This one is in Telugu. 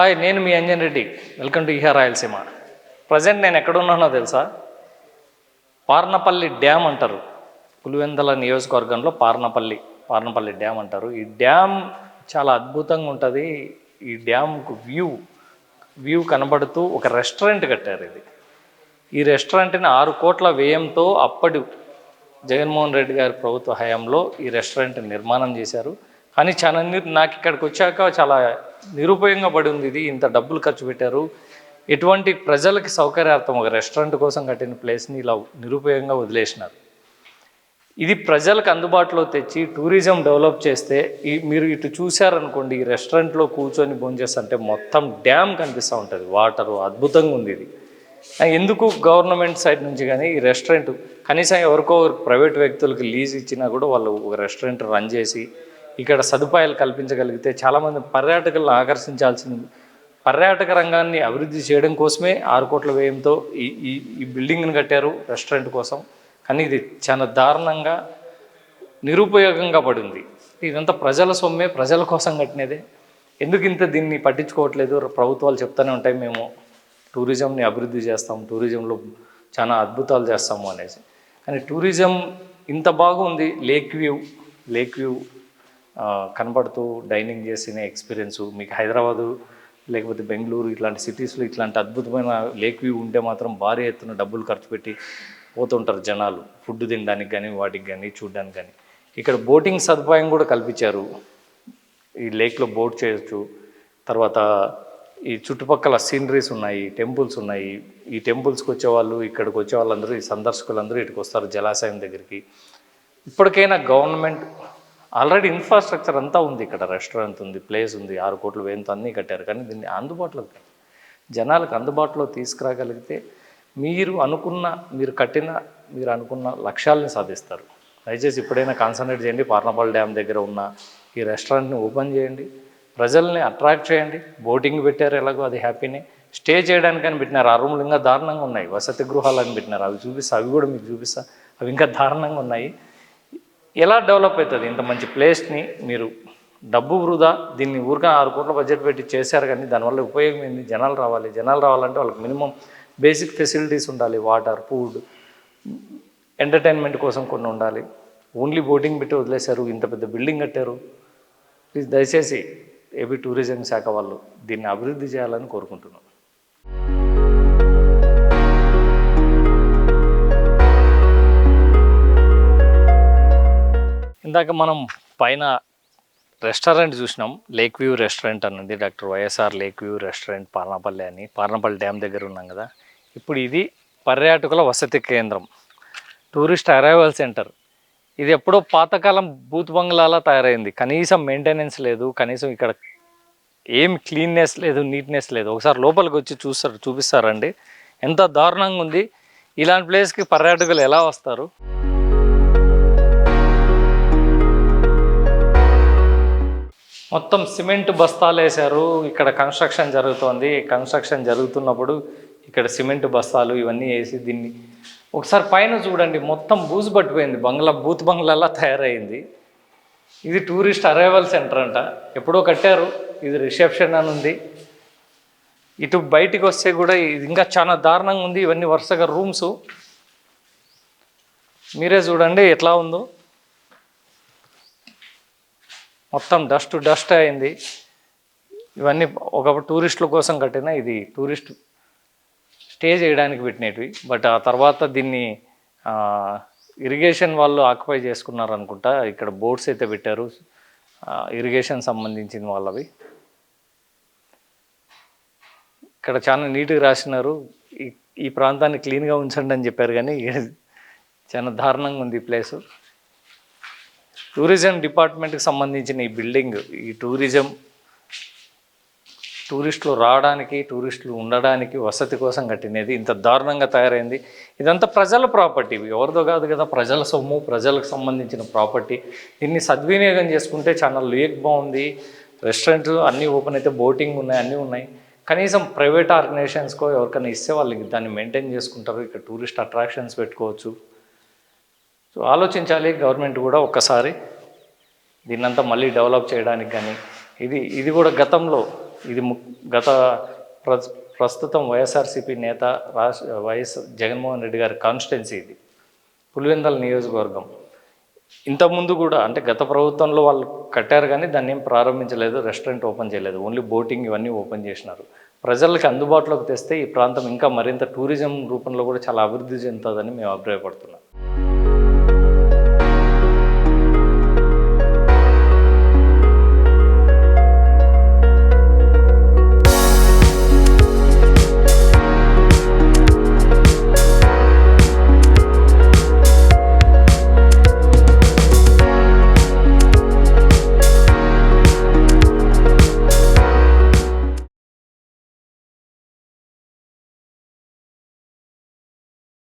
హాయ్, నేను మీ అంజన్ రెడ్డి. వెల్కమ్ టు ఈహా రాయలసీమ. ప్రజెంట్ నేను ఎక్కడున్నానో తెలుసా? పార్నపల్లి డ్యామ్ అంటారు. పులివెందుల నియోజకవర్గంలో పార్నపల్లి డ్యామ్ అంటారు. ఈ డ్యామ్ చాలా అద్భుతంగా ఉంటుంది. ఈ డ్యామ్కు వ్యూ కనబడుతూ ఒక రెస్టారెంట్ కట్టారు. ఈ రెస్టారెంట్ని 6 కోట్ల వ్యయంతో అప్పటి జగన్మోహన్ రెడ్డి గారి ప్రభుత్వ హయాంలో ఈ రెస్టారెంట్ నిర్మాణం చేశారు. కానీ నాకు ఇక్కడికి వచ్చాక చాలా నిరుపయోగంగా పడి ఉంది. ఇంత డబ్బులు ఖర్చు పెట్టారు, ఎటువంటి ప్రజలకి సౌకర్యార్థం ఒక రెస్టారెంట్ కోసం కట్టిన ప్లేస్ని ఇలా నిరుపయోగంగా వదిలేసినారు. ఇది ప్రజలకు అందుబాటులో తెచ్చి టూరిజం డెవలప్ చేస్తే మీరు ఇటు చూశారనుకోండి, ఈ రెస్టారెంట్లో కూర్చొని భోంచేస్తుంటే మొత్తం డ్యామ్ కనిపిస్తూ ఉంటుంది. వాటరు అద్భుతంగా ఉంది. ఇది ఎందుకు గవర్నమెంట్ సైడ్ నుంచి కానీ ఈ రెస్టారెంట్ కనీసం ఎవరికో ప్రైవేట్ వ్యక్తులకు లీజ్ ఇచ్చినా కూడా వాళ్ళు ఒక రెస్టారెంట్ రన్ చేసి ఇక్కడ సదుపాయాలు కల్పించగలిగితే చాలామంది పర్యాటకులను ఆకర్షించాల్సింది. పర్యాటక రంగాన్ని అభివృద్ధి చేయడం కోసమే 6 కోట్ల వ్యయంతో ఈ బిల్డింగ్ని కట్టారు రెస్టారెంట్ కోసం. కానీ ఇది చాలా దారుణంగా నిరుపయోగంగా పడింది. ఇదంతా ప్రజల సొమ్మే, ప్రజల కోసం కట్టినదే. ఎందుకు ఇంత దీన్ని పట్టించుకోవట్లేదు? ప్రభుత్వాలు చెప్తూనే ఉంటాయి, మేము టూరిజంని అభివృద్ధి చేస్తాం, టూరిజంలో చాలా అద్భుతాలు చేస్తాము అనేసి. కానీ టూరిజం ఇంత బాగుంది. లేక్ వ్యూ కనబడుతూ డైనింగ్ చేసిన ఎక్స్పీరియన్సు మీకు హైదరాబాదు లేకపోతే బెంగళూరు ఇట్లాంటి సిటీస్లో ఇట్లాంటి అద్భుతమైన లేక్ వ్యూ ఉంటే మాత్రం భారీ ఎత్తున డబ్బులు ఖర్చు పెట్టి పోతుంటారు జనాలు, ఫుడ్ తినడానికి కానీ వాటికి కానీ చూడడానికి కానీ. ఇక్కడ బోటింగ్ సదుపాయం కూడా కల్పించారు. ఈ లేక్లో బోట్ చేయొచ్చు. తర్వాత ఈ చుట్టుపక్కల సీనరీస్ ఉన్నాయి, టెంపుల్స్ ఉన్నాయి. ఈ టెంపుల్స్కి వచ్చేవాళ్ళు, ఇక్కడికి వచ్చే వాళ్ళందరూ, ఈ సందర్శకులందరూ ఇక్కడికి వస్తారు జలాశయం దగ్గరికి. ఇప్పటికైనా గవర్నమెంట్ ఆల్రెడీ ఇన్ఫ్రాస్ట్రక్చర్ అంతా ఉంది. ఇక్కడ రెస్టారెంట్ ఉంది, ప్లేస్ ఉంది, 6 కోట్ల వ్యయంతో అన్నీ కట్టారు. కానీ దీన్ని జనాలకు అందుబాటులో తీసుకురాగలిగితే మీరు అనుకున్న లక్ష్యాలని సాధిస్తారు. దయచేసి ఇప్పుడైనా కాన్సన్ట్రేట్ చేయండి. పార్నపల్లి డ్యామ్ దగ్గర ఉన్న ఈ రెస్టారెంట్ని ఓపెన్ చేయండి, ప్రజల్ని అట్రాక్ట్ చేయండి. బోటింగ్ పెట్టారు, ఎలాగో అది హ్యాపీనే. స్టే చేయడానికని పెట్టినారు. ఆ రూమ్లు ఇంకా దారుణంగా ఉన్నాయి. వసతి గృహాలని పెట్టినారు. అవి కూడా మీకు చూపిస్తా. అవి ఇంకా దారుణంగా ఉన్నాయి. ఎలా డెవలప్ అవుతుంది ఇంత మంచి ప్లేస్ని? మీరు డబ్బు వృధా. దీన్ని ఊరిగా 6 కోట్ల బడ్జెట్ పెట్టి చేశారు, కానీ దానివల్ల ఉపయోగం ఏంది? జనాలు రావాలంటే వాళ్ళకి మినిమం బేసిక్ ఫెసిలిటీస్ ఉండాలి. వాటర్, ఫుడ్, ఎంటర్టైన్మెంట్ కోసం కొన్ని ఉండాలి. ఓన్లీ బోటింగ్ పెట్టి వదిలేశారు. ఇంత పెద్ద బిల్డింగ్ కట్టారు. ప్లీజ్ దయచేసి ఏపీ టూరిజం శాఖ వాళ్ళు దీన్ని అభివృద్ధి చేయాలని కోరుకుంటున్నాను. ఇందాక మనం పైన రెస్టారెంట్ చూసినాం, లేక్ వ్యూ రెస్టారెంట్ అన్నది doctor YSR lake view restaurant Parnapalli అని. పార్నపల్లి డ్యామ్ దగ్గర ఉన్నాం కదా. ఇప్పుడు ఇది పర్యాటకుల వసతి కేంద్రం, టూరిస్ట్ అరైవల్ సెంటర్. ఇది ఎప్పుడో పాతకాలం బూత్ బంగ్లాలా తయారైంది. కనీసం మెయింటెనెన్స్ లేదు, కనీసం ఇక్కడ ఏం క్లీన్నెస్ లేదు, నీట్నెస్ లేదు. ఒకసారి లోపలికి వచ్చి చూపిస్తారండి, ఎంత దారుణంగా ఉంది. ఇలాంటి ప్లేస్కి పర్యాటకులు ఎలా వస్తారు? మొత్తం సిమెంట్ బస్తాలు వేశారు. ఇక్కడ కన్స్ట్రక్షన్ జరుగుతోంది. కన్స్ట్రక్షన్ జరుగుతున్నప్పుడు ఇక్కడ సిమెంట్ బస్తాలు ఇవన్నీ వేసి దీన్ని ఒకసారి పైన చూడండి, మొత్తం బూజు పట్టిపోయింది. బూత్ బంగ్లాలా తయారైంది. ఇది టూరిస్ట్ అరైవల్ సెంటర్ అంట. ఎప్పుడో కట్టారు. ఇది రిసెప్షన్ అని ఉంది. ఇటు బయటికి వస్తే కూడా ఇది ఇంకా చాలా దారుణంగా ఉంది. ఇవన్నీ వరుసగా రూమ్స్. మీరే చూడండి ఎట్లా ఉందో. మొత్తం డస్ట్ అయింది. ఇవన్నీ ఒకప్పుడు టూరిస్టుల కోసం కట్టిన, ఇది టూరిస్ట్ స్టే చేయడానికి పెట్టినవి. బట్ ఆ తర్వాత దీన్ని ఇరిగేషన్ వాళ్ళు ఆక్యుపై చేసుకున్నారు అనుకుంటా. ఇక్కడ బోట్స్ అయితే పెట్టారు, ఇరిగేషన్ సంబంధించిన వాళ్ళవి. ఇక్కడ చాలా నీట్గా రాసినారు. ఈ ప్రాంతాన్ని క్లీన్గా ఉంచండి అని చెప్పారు, కానీ చాలా దారుణంగా ఉంది ఈ ప్లేసు. టూరిజం డిపార్ట్మెంట్కి సంబంధించిన ఈ బిల్డింగ్, ఈ టూరిస్టులు రావడానికి, టూరిస్టులు ఉండడానికి, వసతి కోసం కట్టినది ఇంత దారుణంగా తయారైంది. ఇదంతా ప్రజల ప్రాపర్టీ, ఎవరిదో కాదు కదా, ప్రజల సొమ్ము, ప్రజలకు సంబంధించిన ప్రాపర్టీ. దీన్ని సద్వినియోగం చేసుకుంటే చాలా లేక్ బాగుంది. రెస్టారెంట్లు అన్నీ ఓపెన్ అయితే, బోటింగ్ ఉన్నాయి, అన్నీ ఉన్నాయి. కనీసం ప్రైవేట్ ఆర్గనైజేషన్స్కో ఎవరికైనా ఇస్తే వాళ్ళకి దాన్ని మెయింటైన్ చేసుకుంటారు. ఇక్కడ టూరిస్ట్ అట్రాక్షన్స్ పెట్టుకోవచ్చు. సో ఆలోచించాలి గవర్నమెంట్ కూడా ఒక్కసారి దీన్నంతా మళ్ళీ డెవలప్ చేయడానికి. కానీ ఇది కూడా గతంలో ఇది గత ప్రస్తుతం వైఎస్ఆర్సీపీ నేత వైఎస్ జగన్మోహన్ రెడ్డి గారి కాన్స్టిట్యున్సీ ఇది పులివెందల నియోజకవర్గం. ఇంతకుముందు కూడా అంటే గత ప్రభుత్వంలో వాళ్ళు కట్టారు కానీ దాన్ని ఏం ప్రారంభించలేదు, రెస్టారెంట్ ఓపెన్ చేయలేదు, ఓన్లీ బోటింగ్ ఇవన్నీ ఓపెన్ చేసినారు. ప్రజలకి అందుబాటులోకి తెస్తే ఈ ప్రాంతం ఇంకా మరింత టూరిజం రూపంలో కూడా చాలా అభివృద్ధి చెందుతుందని మేము అభిప్రాయపడుతున్నాం.